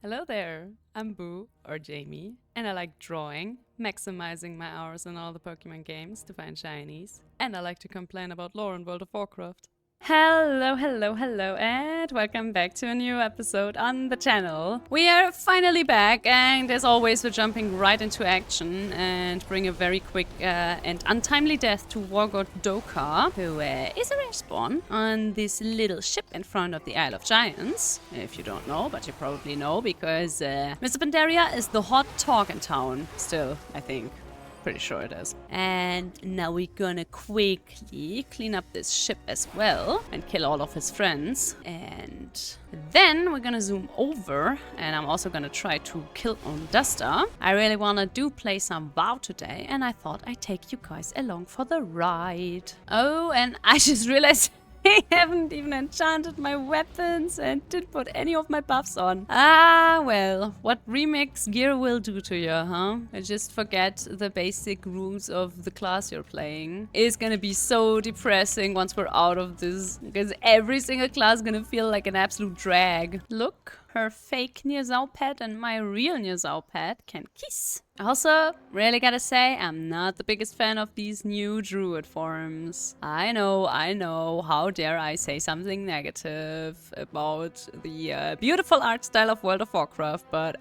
Hello there, I'm Boo, or Jamie, and I like drawing, maximizing my hours in all the Pokemon games to find shinies, and I like to complain about lore in World of Warcraft. Hello, and welcome back to a new episode on the channel. We are finally back, and as always, we're jumping right into action and bring a very quick and untimely death to Wargod Dokar, who is a respawn on this little ship in front of the Isle of Giants. If you don't know, but you probably know, because Mr. Pandaria is the hot talk in town, still, I think. Pretty sure it is. And now we're gonna quickly clean up this ship as well and kill all of his friends. And then we're gonna zoom over, and I'm also gonna try to kill Ondusta. I really wanna play some WoW today, and I thought I'd take you guys along for the ride. Oh, and I just realized I haven't even enchanted my weapons and didn't put any of my buffs on. Ah, well, what remix gear will do to you, huh? I just forget the basic rules of the class you're playing. It's gonna be so depressing once we're out of this, because every single class is gonna feel like an absolute drag. Look, her fake Niazao pet and my real Niazao pet can kiss. Also, really gotta say, I'm not the biggest fan of these new druid forms. I know, how dare I say something negative about the beautiful art style of World of Warcraft, but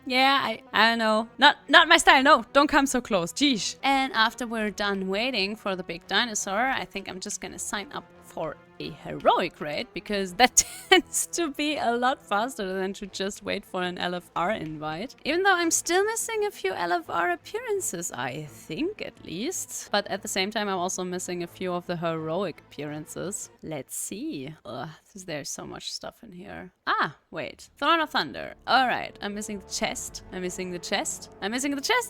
yeah, I know. Not my style, no, don't come so close, jeez. And after we're done waiting for the big dinosaur, I think I'm just gonna sign up for a heroic raid, because that tends to be a lot faster than to just wait for an LFR invite. Even though I'm still missing a few LFR appearances, I think, at least. But at the same time, I'm also missing a few of the heroic appearances. Let's see. Ugh, there's so much stuff in here. Ah, wait. Throne of Thunder. Alright, I'm missing the chest. I'm missing the chest and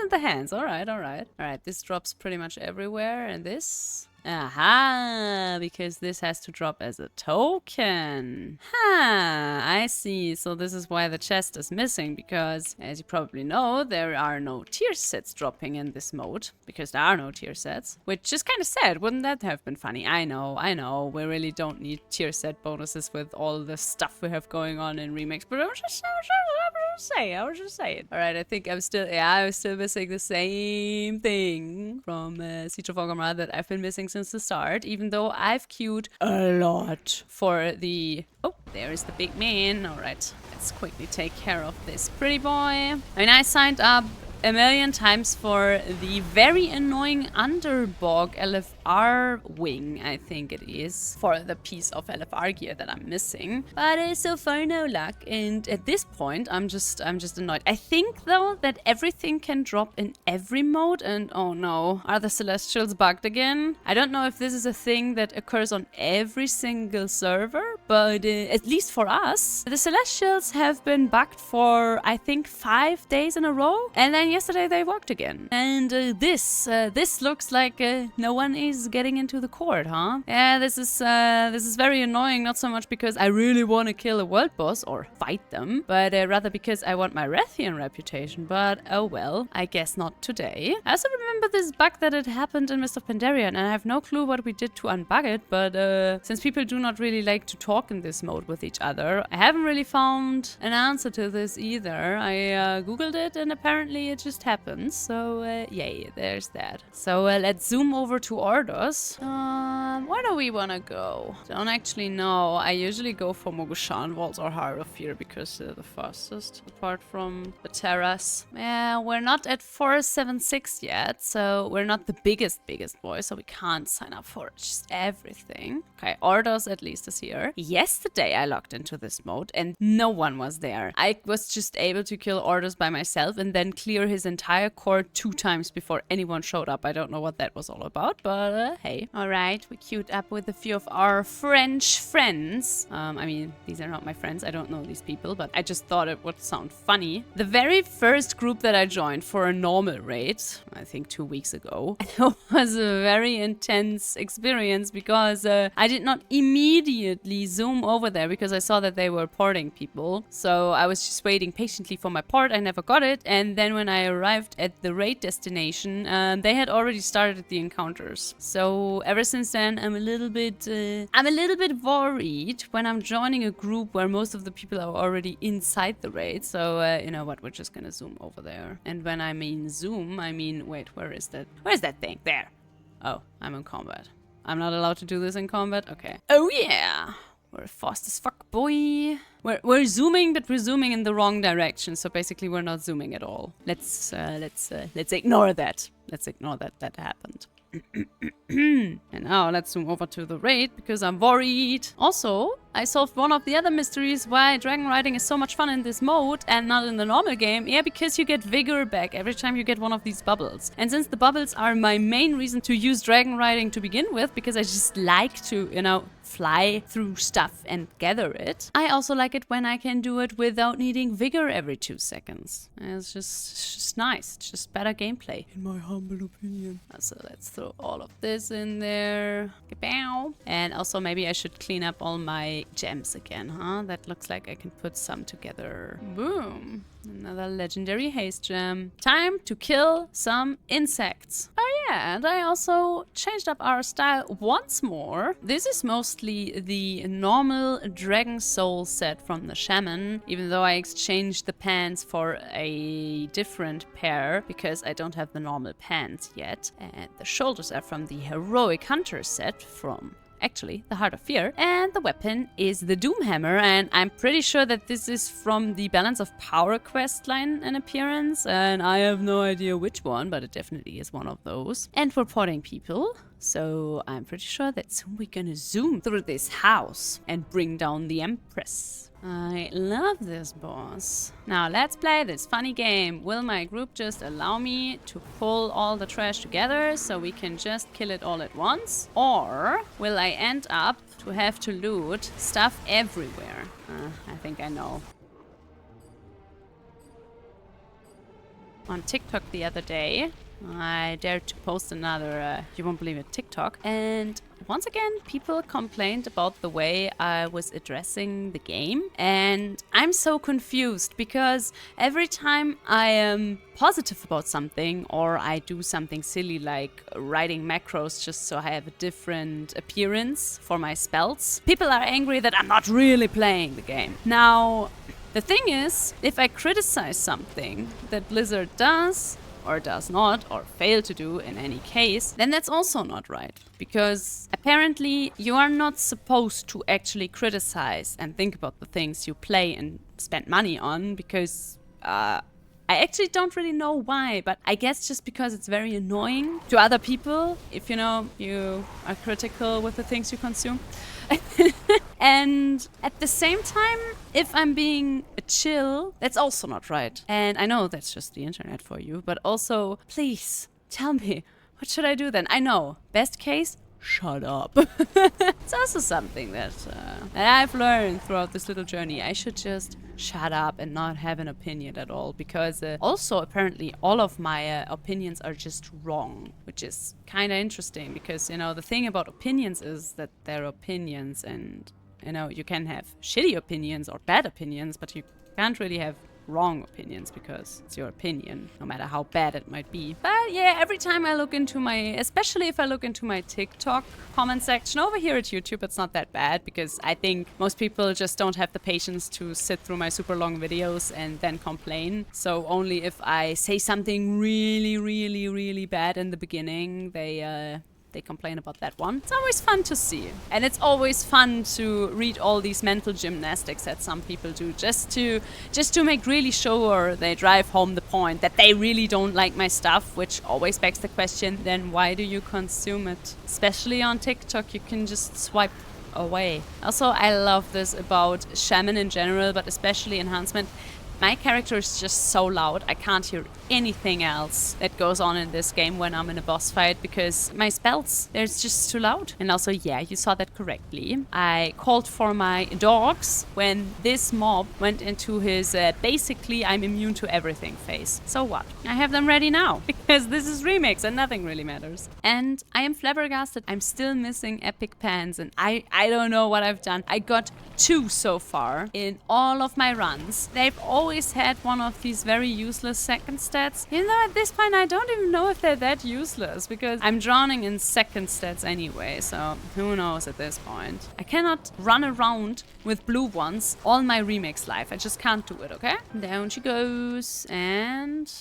the hands. Alright, this drops pretty much everywhere, and this... Aha, because this has to drop as a token. I see. So this is why the chest is missing, because, as you probably know, there are no tier sets dropping in this mode, because there are no tier sets, which is kind of sad. Wouldn't that have been funny? I know, we really don't need tier set bonuses with all the stuff we have going on in Remix, but I was just saying. Alright, I think I'm still missing the same thing from Siege of Orgrimmar that I've been missing since the start, even though I've queued a lot for the... Oh, there is the big man. Alright, let's quickly take care of this pretty boy. I mean, I signed up a million times for the very annoying Underbog LFR wing, I think it is, for the piece of LFR gear that I'm missing. But so far no luck, and at this point I'm just annoyed. I think though that everything can drop in every mode, and oh no, are the Celestials bugged again? I don't know if this is a thing that occurs on every single server, but at least for us, the Celestials have been bugged for I think 5 days in a row, and then yesterday they worked again. And this looks like no one is getting into the court, huh? Yeah, this is very annoying, not so much because I really want to kill a world boss or fight them, but rather because I want my Rathian reputation. But oh well, I guess not today. I also remember this bug that had happened in Mr. Pandaria, and I have no clue what we did to unbug it, but since people do not really like to talk in this mode with each other, I haven't really found an answer to this either. I googled it, and apparently it just happens, so yay, there's that. So let's zoom over to Ordos. Where do we want to go? Don't actually know. I usually go for Mogushan Walls or Heart of Fear because they're the fastest, apart from the terrace. Yeah, we're not at 476 yet, so we're not the biggest boy, so we can't sign up for just everything. Okay, Ordos at least is here. Yesterday I logged into this mode and no one was there. I was just able to kill Ordos by myself and then clear his entire court 2 times before anyone showed up. I don't know what that was all about, but hey. Alright, we queued up with a few of our French friends. I mean, these are not my friends. I don't know these people, but I just thought it would sound funny. The very first group that I joined for a normal raid, I think 2 2 weeks ago. It was a very intense experience because I did not immediately zoom over there because I saw that they were porting people. So I was just waiting patiently for my port. I never got it. And then when I arrived at the raid destination, they had already started the encounters. So ever since then, I'm a little bit worried when I'm joining a group where most of the people are already inside the raid. So you know what, we're just gonna zoom over there. And when I mean zoom, I mean, wait, where is that? Where's that thing? There. Oh, I'm in combat. I'm not allowed to do this in combat? Okay. Oh yeah! We're fast as fuck, boy. We're zooming, but we're zooming in the wrong direction. So basically, we're not zooming at all. Let's ignore that. Let's ignore that happened. And now let's zoom over to the raid because I'm worried. Also, I solved one of the other mysteries why dragon riding is so much fun in this mode and not in the normal game. Yeah, because you get vigor back every time you get one of these bubbles. And since the bubbles are my main reason to use dragon riding to begin with, because I just like to, you know, fly through stuff and gather it, I also like it when I can do it without needing vigor every 2 seconds. It's just nice. It's just better gameplay, in my humble opinion. So let's throw all of this in there. Kapow. And also maybe I should clean up all my gems again, huh? That looks like I can put some together. Boom. Another legendary haste gem. Time to kill some insects. Oh yeah, and I also changed up our style once more. This is mostly the normal dragon soul set from the shaman, even though I exchanged the pants for a different pair because I don't have the normal pants yet. And the shoulders are from the heroic hunter set from actually the Heart of Fear, and the weapon is the Doomhammer, and I'm pretty sure that this is from the Balance of Power quest line in appearance, and I have no idea which one, but it definitely is one of those. And we're porting people, so I'm pretty sure that soon we're gonna zoom through this house and bring down the Empress. I love this boss. Now let's play this funny game. Will my group just allow me to pull all the trash together so we can just kill it all at once? Or will I end up to have to loot stuff everywhere? I think I know. On TikTok the other day, I dared to post another, you won't believe it, TikTok. And once again, people complained about the way I was addressing the game. And I'm so confused because every time I am positive about something or I do something silly like writing macros just so I have a different appearance for my spells, people are angry that I'm not really playing the game. Now, the thing is, if I criticize something that Blizzard does, or does not, or fail to do in any case, then that's also not right. Because apparently you are not supposed to actually criticize and think about the things you play and spend money on, because I actually don't really know why, but I guess just because it's very annoying to other people if, you know, you are critical with the things you consume. And at the same time, if I'm being chill, that's also not right. And I know that's just the internet for you, but also, please, tell me, what should I do then? I know, best case, shut up. It's also something that I've learned throughout this little journey. I should just shut up and not have an opinion at all, because also apparently all of my opinions are just wrong, which is kind of interesting because, you know, the thing about opinions is that they're opinions, and, you know, you can have shitty opinions or bad opinions, but you can't really have wrong opinions because it's your opinion, no matter how bad it might be. But yeah, every time I look into especially if I look into my TikTok comment section, over here at YouTube, it's not that bad because I think most people just don't have the patience to sit through my super long videos and then complain. So only if I say something really, really, really bad in the beginning, they complain about that one. It's always fun to see. And it's always fun to read all these mental gymnastics that some people do just to make really sure they drive home the point that they really don't like my stuff, which always begs the question, then why do you consume it? Especially on TikTok, you can just swipe away. Also, I love this about Shaman in general, but especially Enhancement. my character is just so loud. I can't hear anything else that goes on in this game when I'm in a boss fight because my spells, they're just too loud. And also, yeah, you saw that correctly. I called for my dogs when this mob went into his basically I'm immune to everything phase. So what? I have them ready now because this is remix and nothing really matters. And I am flabbergasted. I'm still missing epic pans and I don't know what I've done. I got 2 so far in all of my runs. They've always had one of these very useless second stats. Even though at this point I don't even know if they're that useless because I'm drowning in second stats anyway, so who knows at this point. I cannot run around with blue ones all my remix life. I just can't do it, okay? Down she goes and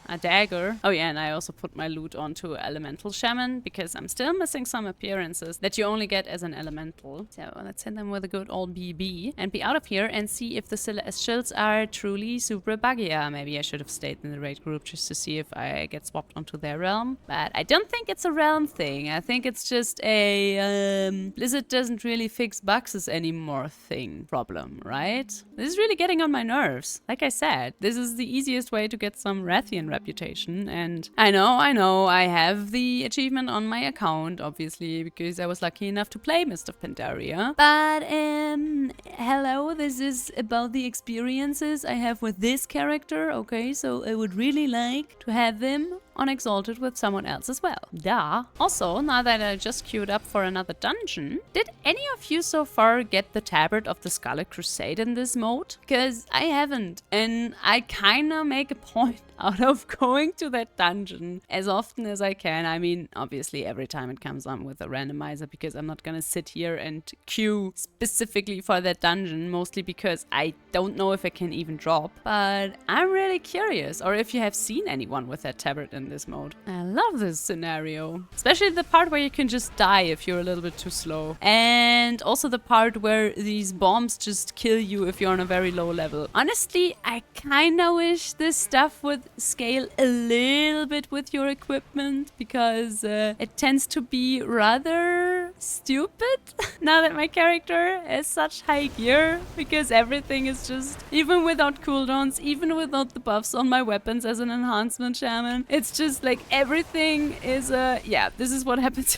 a dagger. Oh yeah, and I also put my loot onto Elemental Shaman because I'm still missing some appearances that you only get as an elemental. So let's hit them with a good old BB and be out of here and see if the Celestials are truly super buggy. Maybe I should have stayed in the raid group just to see if I get swapped onto their realm. But I don't think it's a realm thing. I think it's just a Blizzard doesn't really fix bugs anymore thing problem, right? This is really getting on my nerves. Like I said, this is the easiest way to get some Rathian reputation. And I know, I have the achievement on my account, obviously, because I was lucky enough to play Mist of Pandaria. But, hello, this is about the experiences I have with this character, okay? So I would really like to have them on Exalted with someone else as well. Duh. Also, now that I just queued up for another dungeon, did any of you so far get the Tabard of the Scarlet Crusade in this mode? Because I haven't, and I kinda make a point out of going to that dungeon as often as I can. I mean, obviously every time it comes on with a randomizer because I'm not gonna sit here and queue specifically for that dungeon, mostly because I don't know if I can even drop. But I'm really curious, or if you have seen anyone with that Tabard in this mode. I love this scenario, especially the part where you can just die if you're a little bit too slow, and also the part where these bombs just kill you if you're on a very low level. Honestly, I kinda wish this stuff would scale a little bit with your equipment because it tends to be rather stupid now that my character has such high gear, because everything is just, even without cooldowns, even without the buffs on my weapons as an enhancement shaman, it's just like everything is yeah, this is what happens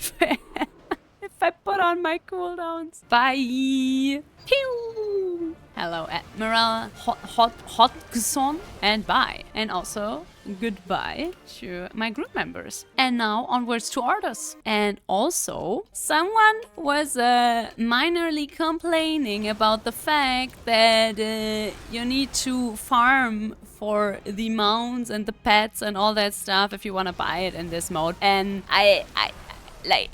if I put on my cooldowns. Bye. Pew! Hello, Admiral Hotgson, and bye. And also, goodbye to my group members. And now onwards to Ardos. And also, someone was minorly complaining about the fact that you need to farm for the mounts and the pets and all that stuff if you want to buy it in this mode. And I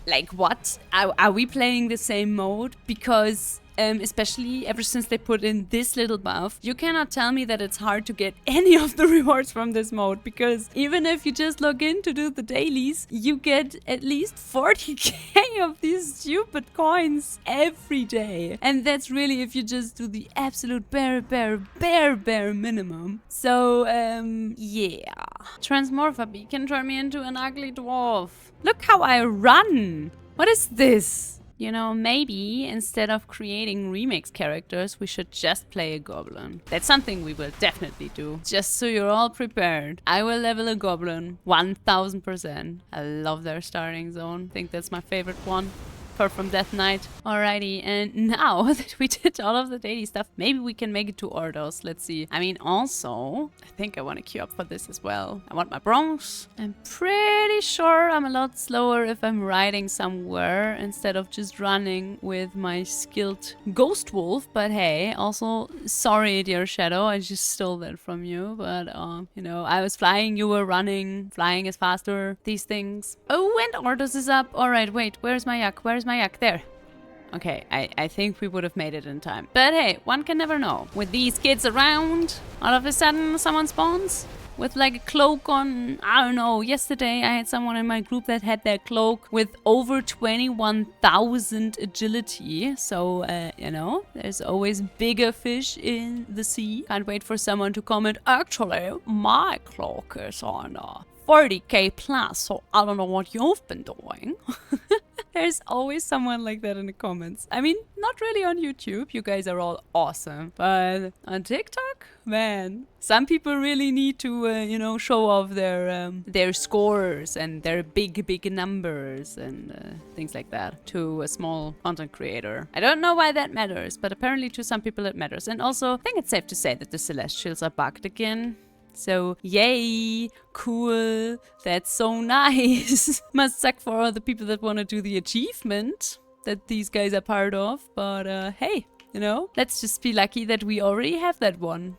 like what? Are we playing the same mode? Because especially ever since they put in this little buff, you cannot tell me that it's hard to get any of the rewards from this mode, because even if you just log in to do the dailies, you get at least 40k of these stupid coins every day. And that's really if you just do the absolute bare minimum. So, yeah. Transmorpha can turn me into an ugly dwarf. Look how I run! What is this? You know, maybe instead of creating remix characters, we should just play a goblin. That's something we will definitely do. Just so you're all prepared. I will level a goblin 1000%. I love their starting zone. I think that's my favorite one. Apart from Death Knight. Alrighty, and now that we did all of the daily stuff, maybe we can make it to Ordos. Let's see. I mean, also, I think I want to queue up for this as well. I want my bronze. I'm pretty sure I'm a lot slower if I'm riding somewhere instead of just running with my skilled Ghost Wolf. But hey, also, sorry, dear Shadow, I just stole that from you. But, you know, I was flying, you were running. Flying is faster. These things. Oh, and Ordos is up. Alright, wait, where's my yak? Where's my yak? There. Okay, I think we would have made it in time. But hey, one can never know. With these kids around, all of a sudden someone spawns with like a cloak on. I don't know, yesterday I had someone in my group that had their cloak with over 21,000 agility. So, you know, there's always bigger fish in the sea. Can't wait for someone to comment, actually, my cloak is on 40k plus, so I don't know what you've been doing. There's always someone like that in the comments. I mean, not really on YouTube. You guys are all awesome. But on TikTok, man, some people really need to, you know, show off their scores and their big numbers and things like that to a small content creator. I don't know why that matters, but apparently to some people it matters. And also, I think it's safe to say that the Celestials are bugged again. So, yay, cool, that's so nice. Must suck for all the people that want to do the achievement that these guys are part of, but hey, you know, let's just be lucky that we already have that one.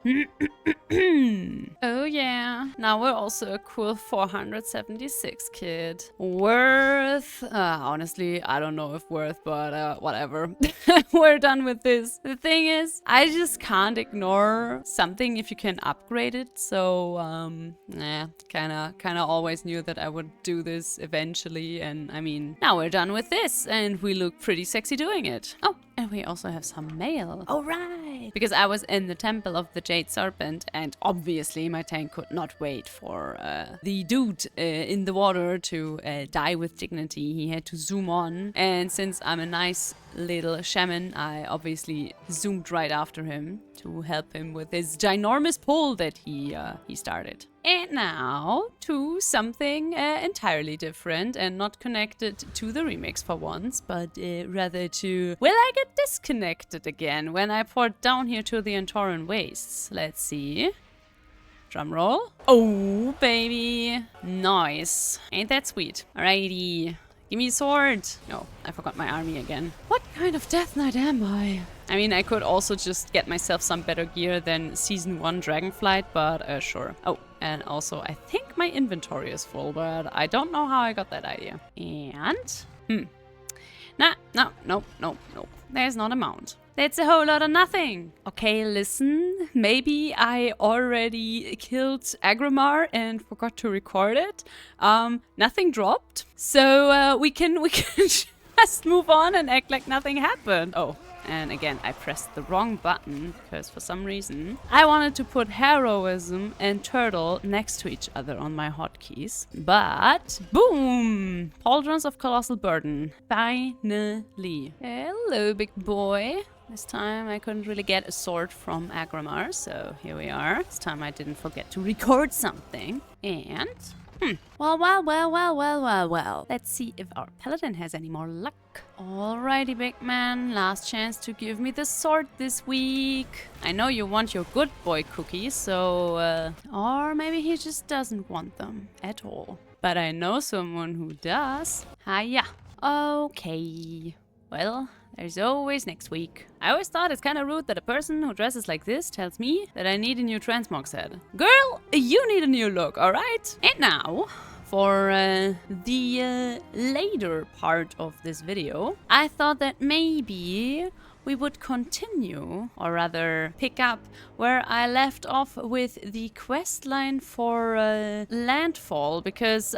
Oh yeah, now we're also a cool 476 kid. Worth, honestly, I don't know if worth, but whatever. We're done with this. The thing is, I just can't ignore something if you can upgrade it, so kinda always knew that I would do this eventually, and I mean, now we're done with this, and we look pretty sexy doing it. Oh, and we also have some mail. All right. Because I was in the Temple of the Jade Serpent, and obviously my tank could not wait for the dude in the water to die with dignity. He had to zoom on. And since I'm a nice little shaman, I obviously zoomed right after him to help him with his ginormous pull that he started. And now to something entirely different and not connected to the remix for once, but rather to, will I get disconnected again when I port down here to the Antoran Wastes? Let's see. Drum roll. Oh, baby. Nice. Ain't that sweet? Alrighty. Give me a sword. No, I forgot my army again. What kind of Death Knight am I? I mean, I could also just get myself some better gear than Season 1 Dragonflight, but sure. Oh, and also I think my inventory is full, but I don't know how I got that idea. And, no. There's not a mount. That's a whole lot of nothing. Okay, listen, maybe I already killed Agrimar and forgot to record it. Nothing dropped. So we can just move on and act like nothing happened. Oh, and again, I pressed the wrong button because for some reason I wanted to put heroism and turtle next to each other on my hotkeys. But boom! Pauldrons of Colossal Burden. Finally. Hello, big boy. This time I couldn't really get a sword from Agrimar, so here we are. This time I didn't forget to record something. And, well. Let's see if our paladin has any more luck. Alrighty, big man. Last chance to give me the sword this week. I know you want your good boy cookies, so, or maybe he just doesn't want them at all. But I know someone who does. Hiya. Okay. Well, there's always next week. I always thought it's kind of rude that a person who dresses like this tells me that I need a new transmog set. Girl, you need a new look, alright? And now, for the later part of this video, I thought that maybe we would continue, or rather pick up where I left off with the quest line for Landfall, because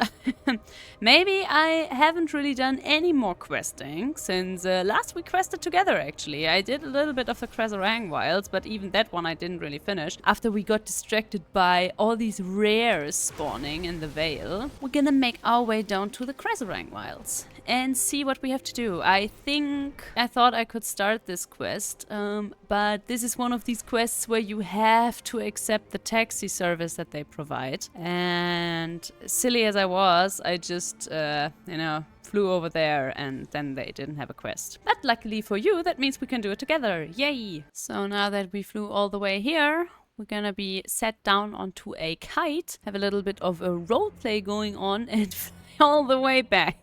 maybe I haven't really done any more questing since last we quested together, actually. I did a little bit of the Krezarang Wilds, but even that one I didn't really finish. After we got distracted by all these rares spawning in the Vale, we're gonna make our way down to the Krezarang Wilds and see what we have to do. I thought I could start this quest, but this is one of these quests where you have to accept the taxi service that they provide. And silly as I was, I just, flew over there and then they didn't have a quest. But luckily for you, that means we can do it together. Yay! So now that we flew all the way here, we're gonna be set down onto a kite, have a little bit of a roleplay going on, and fly all the way back.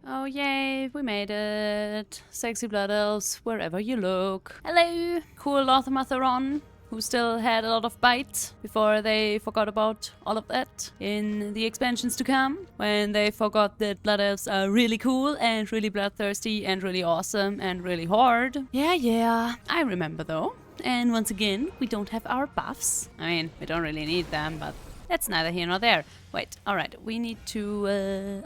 Oh yay, we made it. Sexy blood elves, wherever you look. Hello! Cool Lothamatharon, who still had a lot of bite before they forgot about all of that in the expansions to come, when they forgot that blood elves are really cool and really bloodthirsty and really awesome and really hard. Yeah, I remember though. And once again, we don't have our buffs. I mean, we don't really need them, but that's neither here nor there. Wait, alright, we need to...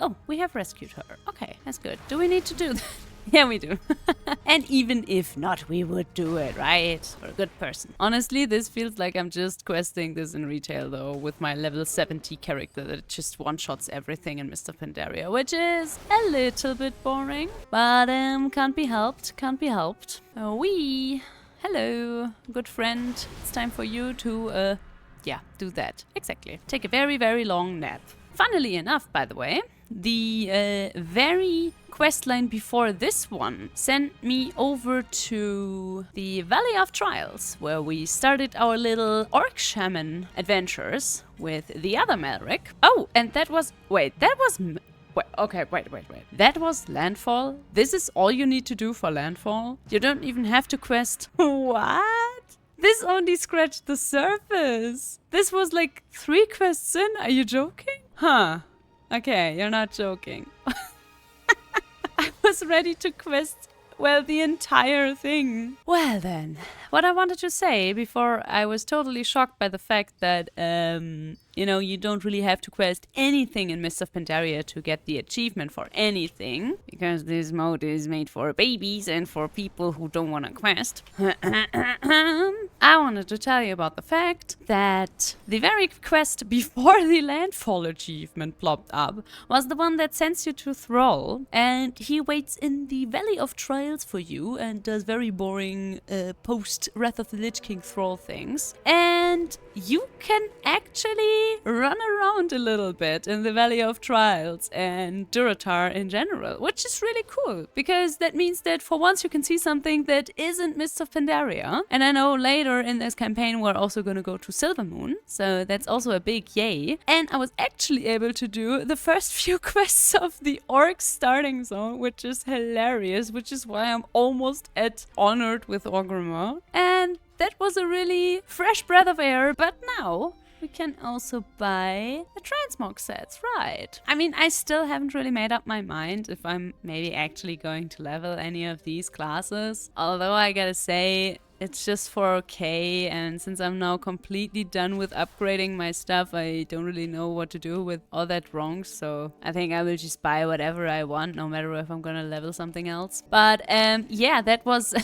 oh, we have rescued her. Okay, that's good. Do we need to do that? Yeah, we do. And even if not, we would do it, right? For a good person. Honestly, this feels like I'm just questing this in retail, though, with my level 70 character that just one-shots everything in Mr. Pandaria, which is a little bit boring. But, can't be helped, can't be helped. Hello, good friend. It's time for you to, yeah, do that. Exactly. Take a very, very long nap. Funnily enough, by the way, the very questline before this one sent me over to the Valley of Trials, where we started our little orc shaman adventures with the other Malric. Oh, and that was... Wait. That was Landfall? This is all you need to do for Landfall? You don't even have to quest... What? This only scratched the surface. This was like 3 quests in? Are you joking? Huh. Okay, you're not joking. I was ready to quest, well, the entire thing. Well then, what I wanted to say before I was totally shocked by the fact that, you know, you don't really have to quest anything in Mist of Pandaria to get the achievement for anything, because this mode is made for babies and for people who don't want to quest. I wanted to tell you about the fact that the very quest before the Landfall achievement plopped up was the one that sends you to Thrall, and he waits in the Valley of Trials for you and does very boring post Wrath of the Lich King Thrall things, and you can actually run around a little bit in the Valley of Trials and Durotar in general, which is really cool, because that means that for once you can see something that isn't Mist of Pandaria. And I know later in this campaign we're also going to go to Silvermoon, so that's also a big yay. And I was actually able to do the first few quests of the Orc starting zone, which is hilarious, which is why I'm almost at Honored with Orgrimmar. And that was a really fresh breath of air, but now we can also buy the transmog sets, right? I mean, I still haven't really made up my mind if I'm maybe actually going to level any of these classes. Although I gotta say, it's just for okay, and since I'm now completely done with upgrading my stuff, I don't really know what to do with all that wrong, so I think I will just buy whatever I want, no matter if I'm gonna level something else. But yeah, that was...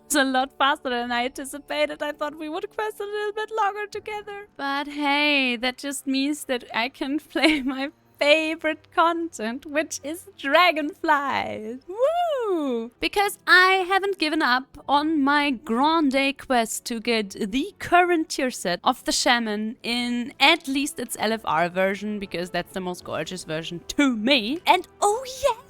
It's a lot faster than I anticipated. I thought we would quest a little bit longer together. But hey, that just means that I can play my favorite content, which is Dragonflight. Woo! Because I haven't given up on my Grande quest to get the current tier set of the Shaman in at least its LFR version, because that's the most gorgeous version to me. And oh yes!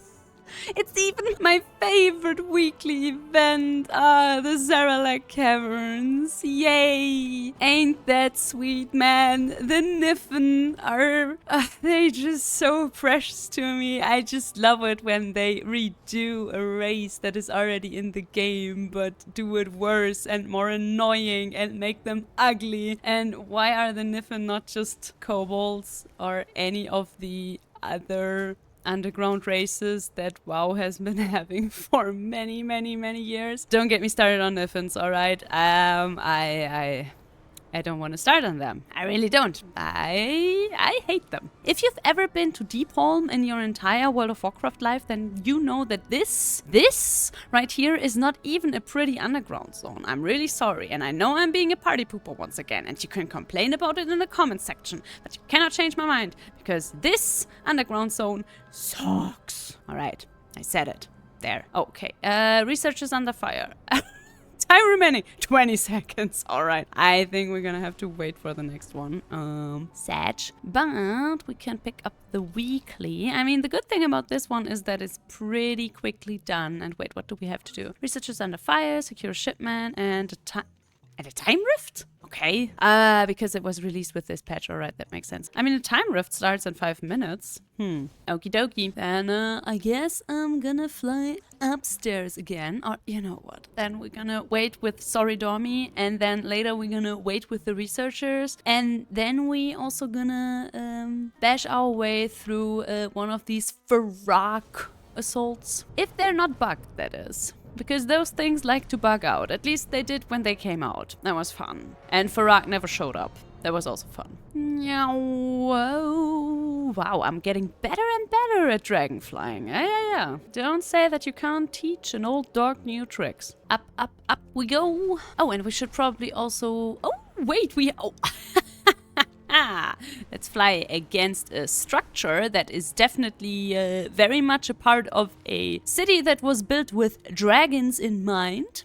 It's even my favorite weekly event, the Zaralak Caverns. Yay! Ain't that sweet, man? The Niffen are, they just so precious to me. I just love it when they redo a race that is already in the game, but do it worse and more annoying and make them ugly. And why are the Niffen not just kobolds or any of the other underground races that WoW has been having for many, many, many years? Don't get me started on Niffins, alright? I don't want to start on them. I really don't. I hate them. If you've ever been to Deepholm in your entire World of Warcraft life, then you know that this right here is not even a pretty underground zone. I'm really sorry, and I know I'm being a party pooper once again, and you can complain about it in the comments section, but you cannot change my mind, because this underground zone sucks. Alright, I said it. There. Okay. Researchers under fire. Time remaining 20 seconds. Alright, I think we're gonna have to wait for the next one. Sad. But we can pick up the weekly. I mean, the good thing about this one is that it's pretty quickly done. And wait, what do we have to do? Researchers under fire, secure shipment, and a time rift? Okay. Because it was released with this patch. Alright, that makes sense. I mean, a time rift starts in 5 minutes. Okie dokie. Then, I guess I'm gonna fly upstairs again. Or, you know what? Then we're gonna wait with Soridormi. And then later we're gonna wait with the researchers. And then we also gonna, bash our way through, one of these Farak assaults. If they're not bugged, that is. Because those things like to bug out. At least they did when they came out. That was fun. And Farak never showed up. That was also fun. Whoa. Ooh, wow, I'm getting better and better at dragon flying. Yeah. Don't say that you can't teach an old dog new tricks. Up, up, up we go. Oh, and we should probably also... Oh, wait, Oh. Let's fly against a structure that is definitely very much a part of a city that was built with dragons in mind.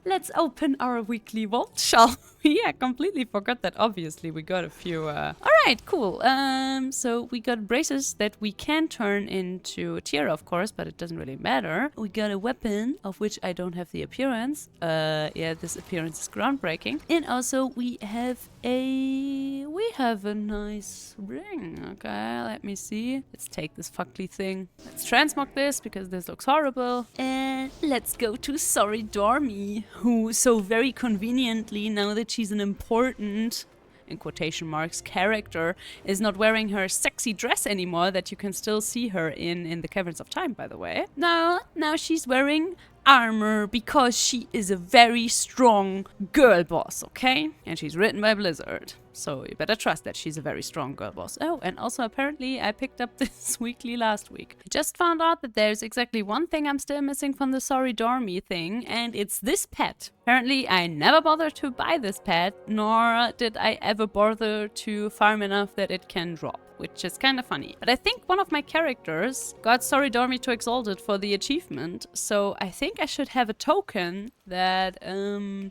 Let's open our weekly vault, shall we? I completely forgot that obviously we got a few... Alright, cool. So we got braces that we can turn into tier, of course, but it doesn't really matter. We got a weapon, of which I don't have the appearance. Yeah, this appearance is groundbreaking. And also we have a... We have a nice ring. Okay, let me see. Let's take this fuckly thing. Let's transmog this, because this looks horrible. And let's go to Sorry Dormy, who so very conveniently, now that she's an important, in quotation marks, character, is not wearing her sexy dress anymore that you can still see her in the Caverns of Time, by the way. Now she's wearing armor because she is a very strong girl boss, okay? And she's written by Blizzard. So you better trust that she's a very strong girl boss. Oh, and also apparently I picked up this weekly last week. I just found out that there's exactly one thing I'm still missing from the Sorry Dormy thing, and it's this pet. Apparently I never bothered to buy this pet, nor did I ever bother to farm enough that it can drop, which is kind of funny. But I think one of my characters got Sorry Dormy to Exalted for the achievement, so I think I should have a token that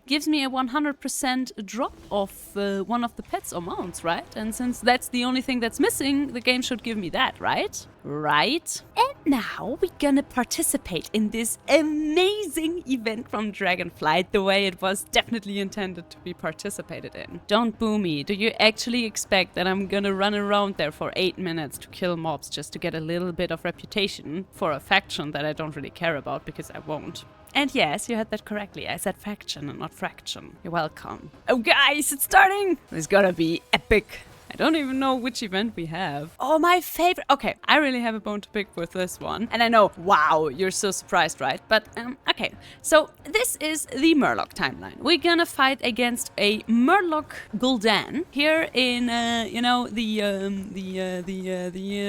gives me a 100% drop of one of the pets or mounts, right? And since that's the only thing that's missing, the game should give me that, right? Right? And now we're gonna participate in this amazing event from Dragonflight, the way it was definitely intended to be participated in. Don't boo me. Do you actually expect that I'm gonna run around there for 8 minutes to kill mobs just to get a little bit of reputation for a faction that I don't really care about, because I won't? And yes, you heard that correctly. I said faction and not fraction. You're welcome. Oh guys, it's starting! It's gonna be epic. I don't even know which event we have. Oh, my favorite. Okay, I really have a bone to pick with this one. And I know, wow, you're so surprised, right? But, okay. So, this is the Murloc timeline. We're gonna fight against a Murloc Gul'dan here in, you know, the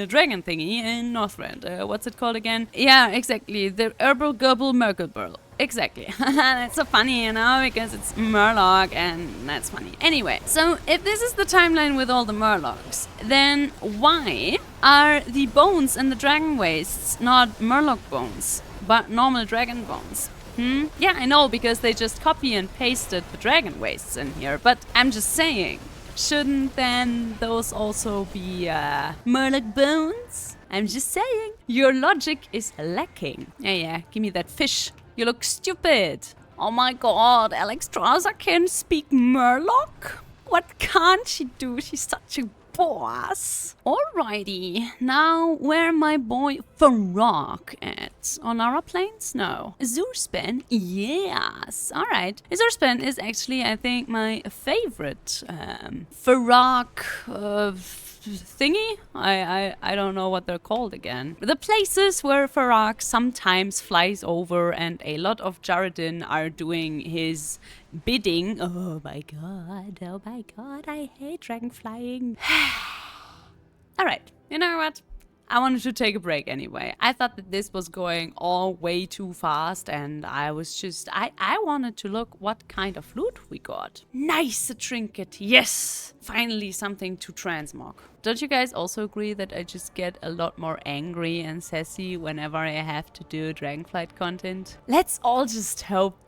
dragon thingy in Northrend. What's it called again? Yeah, exactly. The Herbal Gurble Murgle. Exactly. That's so funny, you know, because it's Murloc and that's funny. Anyway, so if this is the timeline with all the Murlocs, then why are the bones in the dragon wastes not Murloc bones, but normal dragon bones? Yeah, I know, because they just copy and pasted the dragon wastes in here, but I'm just saying, shouldn't then those also be Murloc bones? I'm just saying. Your logic is lacking. Yeah, give me that fish. You look stupid. Oh my god, Alexstrasza can speak Murloc? What can't she do? She's such a boss. Alrighty, now where my boy Farok at? On our planes? No. Azurspan? Yes. Alright. Azurspan is actually, I think, my favorite Farok thingy? I don't know what they're called again. The places where Farok sometimes flies over and a lot of Jaredin are doing his bidding. Oh my god, I hate dragon flying. Alright, you know what? I wanted to take a break anyway. I thought that this was going all way too fast, and I was just... I wanted to look what kind of loot we got. Nice, a trinket. Yes! Finally something to transmog. Don't you guys also agree that I just get a lot more angry and sassy whenever I have to do Dragonflight content? Let's all just hope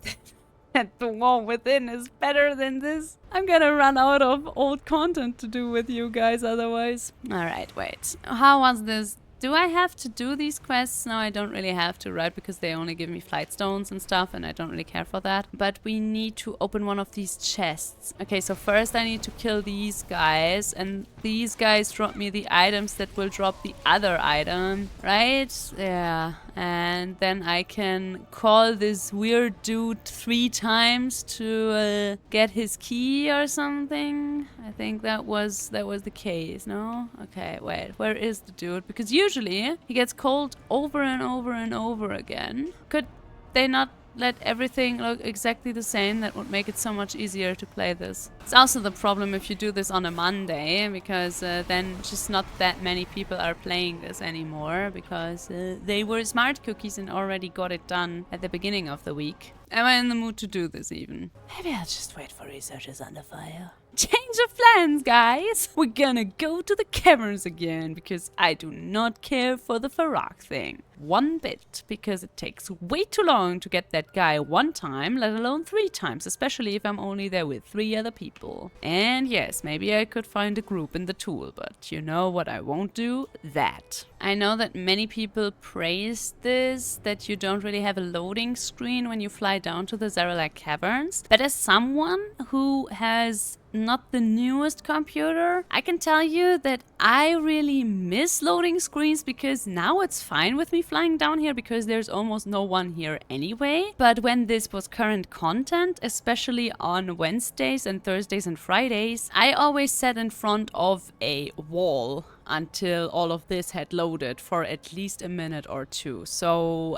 that the war within is better than this. I'm gonna run out of old content to do with you guys otherwise. Alright, wait. How was this? Do I have to do these quests? No, I don't really have to, right? Because they only give me flight stones and stuff, and I don't really care for that. But we need to open one of these chests. Okay, so first I need to kill these guys, and these guys drop me the items that will drop the other item, right? Yeah. And then I can call this weird dude 3 times to get his key or something. I think that was the case, no? Okay, wait, where is the dude? Because usually he gets called over and over and over again. Could they not let everything look exactly the same. That would make it so much easier to play this. It's also the problem if you do this on a Monday, because then just not that many people are playing this anymore, because they were smart cookies and already got it done at the beginning of the week. Am I in the mood to do this even? Maybe I'll just wait for researchers under fire. Change of plans, guys! We're gonna go to the caverns again, because I do not care for the Farrak thing. One bit, because it takes way too long to get that guy one time, let alone 3 times, especially if I'm only there with 3 other people. And yes, maybe I could find a group in the tool, but you know what I won't do? That. I know that many people praise this, that you don't really have a loading screen when you fly down to the Zarelak caverns, but as someone who has not the newest computer, I can tell you that I really miss loading screens, because now it's fine with me flying down here because there's almost no one here anyway. But when this was current content, especially on Wednesdays and Thursdays and Fridays, I always sat in front of a wall until all of this had loaded for at least a minute or 2. So,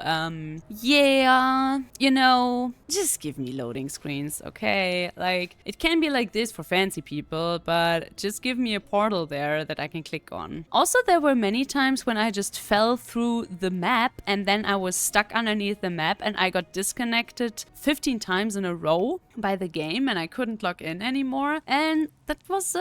yeah, you know, just give me loading screens, okay? Like, it can be like this for fancy people, but just give me a portal there that I can click on. Also, there were many times when I just fell through the map and then I was stuck underneath the map and I got disconnected 15 times in a row by the game and I couldn't log in anymore. And that was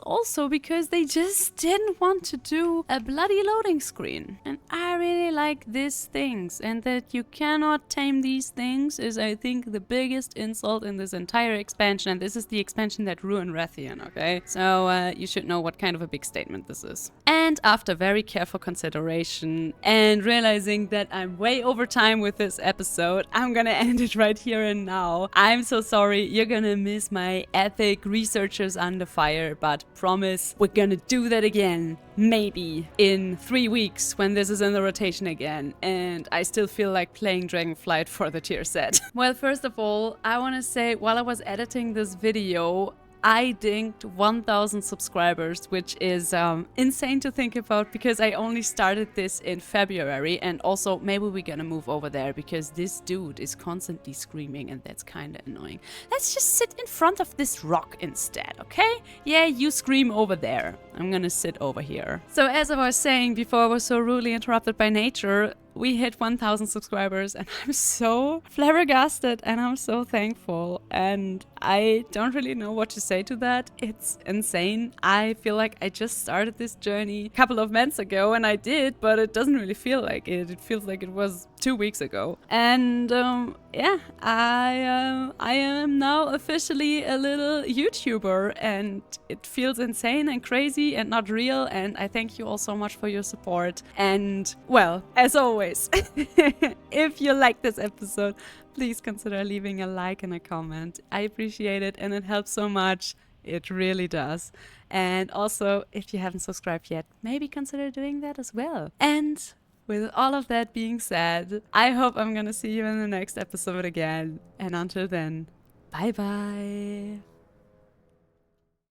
also because they just didn't want to do a bloody loading screen. And I really like these things, and that you cannot tame these things is, I think, the biggest insult in this entire expansion. And this is the expansion that ruined Rathian, okay? So you should know what kind of a big statement this is. And after very careful consideration and realizing that I'm way over time with this episode, I'm gonna end it right here and now. I'm so sorry, you're gonna miss my epic researchers under fire, but promise we're gonna do that again, maybe in 3 weeks when this is in the rotation again and I still feel like playing Dragonflight for the tier set. Well, first of all, I want to say, while I was editing this video, I dinged 1,000 subscribers, which is insane to think about, because I only started this in February, and also maybe we're gonna move over there because this dude is constantly screaming and that's kind of annoying. Let's just sit in front of this rock instead, okay? Yeah, you scream over there. I'm gonna sit over here. So as I was saying before I was so rudely interrupted by nature, we hit 1,000 subscribers and I'm so flabbergasted and I'm so thankful, and I don't really know what to say to that. It's insane. I feel like I just started this journey a couple of months ago, and I did, but it doesn't really feel like it. It feels like it was 2 weeks ago. And yeah, I am now officially a little YouTuber, and it feels insane and crazy and not real, and I thank you all so much for your support. And well, as always, if you like this episode, please consider leaving a like and a comment. I appreciate it and it helps so much. It really does. And also, if you haven't subscribed yet, maybe consider doing that as well. And with all of that being said, I hope I'm gonna see you in the next episode again. And until then, bye bye.